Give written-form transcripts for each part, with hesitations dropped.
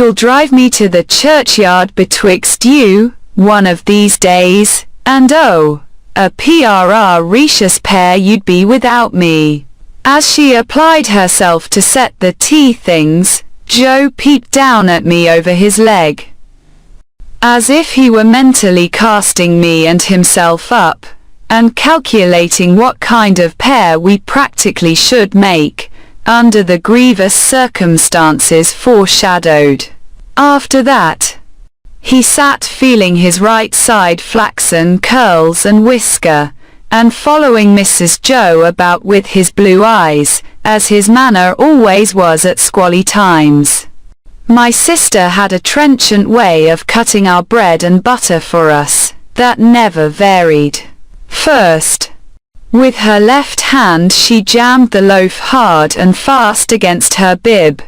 You'll drive me to the churchyard betwixt you, one of these days, and oh, a precious pair you'd be without me. As she applied herself to set the tea things, Joe peeped down at me over his leg, as if he were mentally casting me and himself up, and calculating what kind of pair we practically should make, under the grievous circumstances foreshadowed. After that, he sat feeling his right side flaxen curls and whisker, and following Mrs. Joe about with his blue eyes, as his manner always was at squally times. My sister had a trenchant way of cutting our bread and butter for us, that never varied. First, with her left hand she jammed the loaf hard and fast against her bib,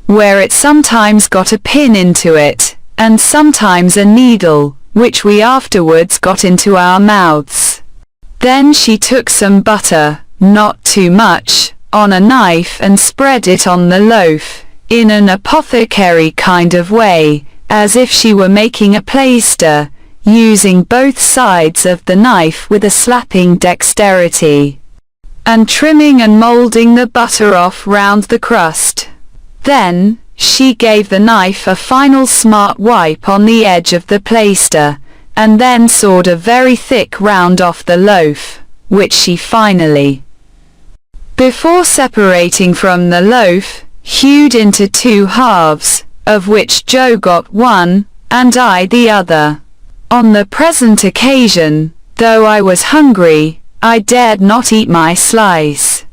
where it sometimes got a pin into it, and sometimes a needle, which we afterwards got into our mouths. Then she took some butter, not too much, on a knife and spread it on the loaf, in an apothecary kind of way, as if she were making a plaister, using both sides of the knife with a slapping dexterity, and trimming and moulding the butter off round the crust. Then, she gave the knife a final smart wipe on the edge of the plaister, and then sawed a very thick round off the loaf, which she finally, before separating from the loaf, hewed into 2 halves, of which Joe got one, and I the other. On the present occasion, though I was hungry, I dared not eat my slice.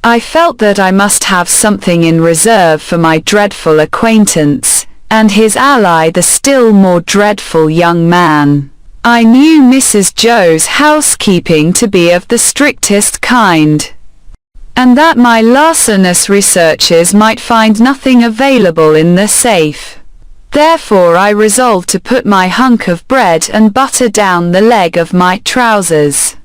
I felt that I must have something in reserve for my dreadful acquaintance, and his ally the still more dreadful young man. I knew Mrs. Joe's housekeeping to be of the strictest kind, and that my larcenous researches might find nothing available in the safe. Therefore I resolved to put my hunk of bread and butter down the leg of my trousers.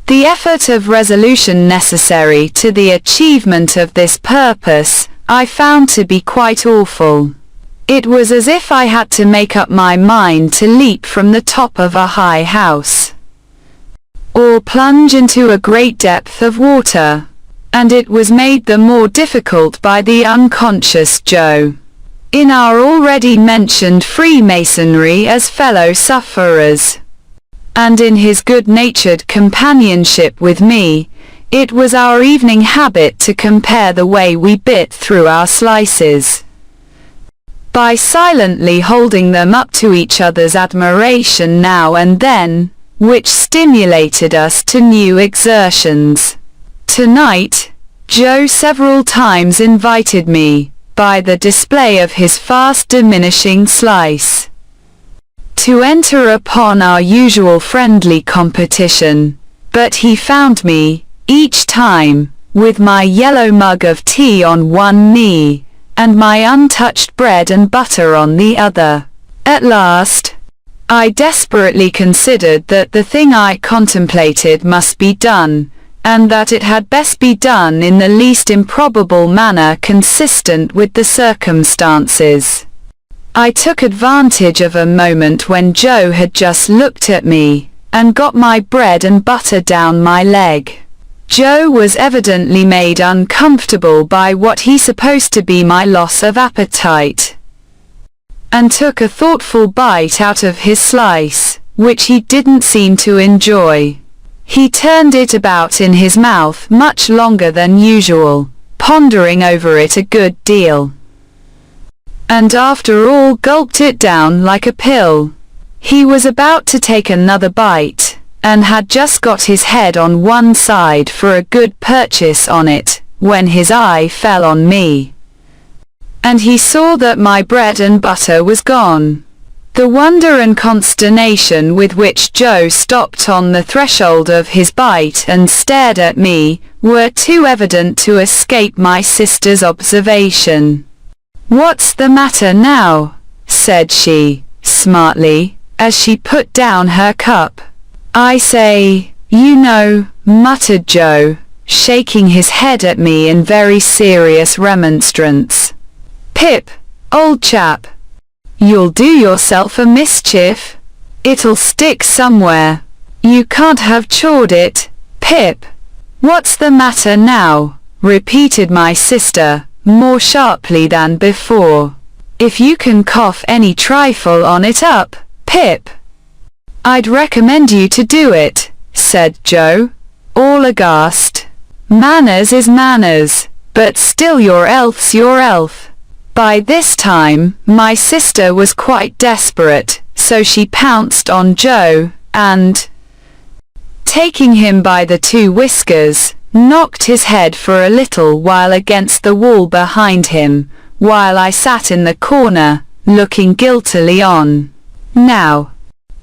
The effort of resolution necessary to the achievement of this purpose, I found to be quite awful. It was as if I had to make up my mind to leap from the top of a high house, or plunge into a great depth of water, and it was made the more difficult by the unconscious Joe, in our already mentioned Freemasonry as fellow sufferers, and in his good-natured companionship with me. It was our evening habit to compare the way we bit through our slices, by silently holding them up to each other's admiration now and then, which stimulated us to new exertions. Tonight, Joe several times invited me, by the display of his fast diminishing slice, to enter upon our usual friendly competition, but he found me, each time, with my yellow mug of tea on one knee, and my untouched bread and butter on the other. At last, I desperately considered that the thing I contemplated must be done, and that it had best be done in the least improbable manner consistent with the circumstances. I took advantage of a moment when Joe had just looked at me, and got my bread and butter down my leg. Joe was evidently made uncomfortable by what he supposed to be my loss of appetite, and took a thoughtful bite out of his slice, which he didn't seem to enjoy. He turned it about in his mouth much longer than usual, pondering over it a good deal, and after all gulped it down like a pill. He was about to take another bite, and had just got his head on one side for a good purchase on it, when his eye fell on me, and he saw that my bread and butter was gone. The wonder and consternation with which Joe stopped on the threshold of his bite and stared at me, were too evident to escape my sister's observation. "What's the matter now?" said she, smartly, as she put down her cup. "I say, you know," muttered Joe, shaking his head at me in very serious remonstrance. "Pip, old chap, You'll do yourself a mischief. It'll stick somewhere. You can't have chawed it, Pip. What's the matter now? Repeated my sister, more sharply than before. If you can cough any trifle on it up, Pip. I'd recommend you to do it, said Joe, all aghast. Manners is manners, but still your elf's your elf. By this time, my sister was quite desperate, so she pounced on Joe, and, taking him by the two whiskers, knocked his head for a little while against the wall behind him, while I sat in the corner, looking guiltily on. Now,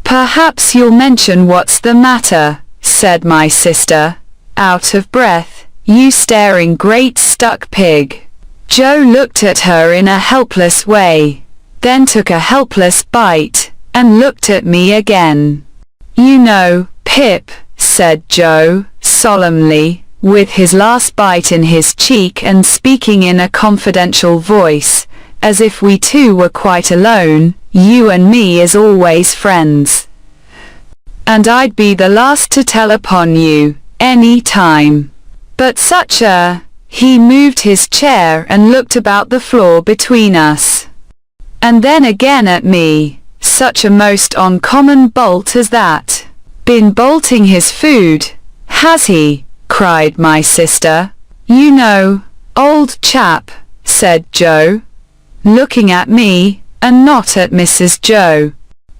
perhaps you'll mention what's the matter, said my sister, out of breath. You staring great stuck pig. Joe looked at her in a helpless way, then took a helpless bite, and looked at me again. You know, Pip, said Joe, solemnly, with his last bite in his cheek and speaking in a confidential voice, as if we two were quite alone, you and me is always friends. And I'd be the last to tell upon you, any time. But such a... He moved his chair and looked about the floor between us. And then again at me. Such a most uncommon bolt as that. Been bolting his food, has he? Cried my sister. You know, old chap, said Joe, looking at me, and not at Mrs. Joe.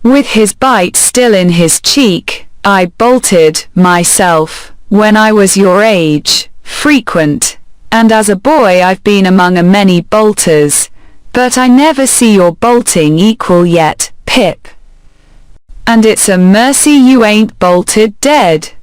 With his bite still in his cheek, I bolted, myself, when I was your age, frequent. And as a boy I've been among a many bolters, but I never see your bolting equal yet, Pip. And it's a mercy you ain't bolted dead.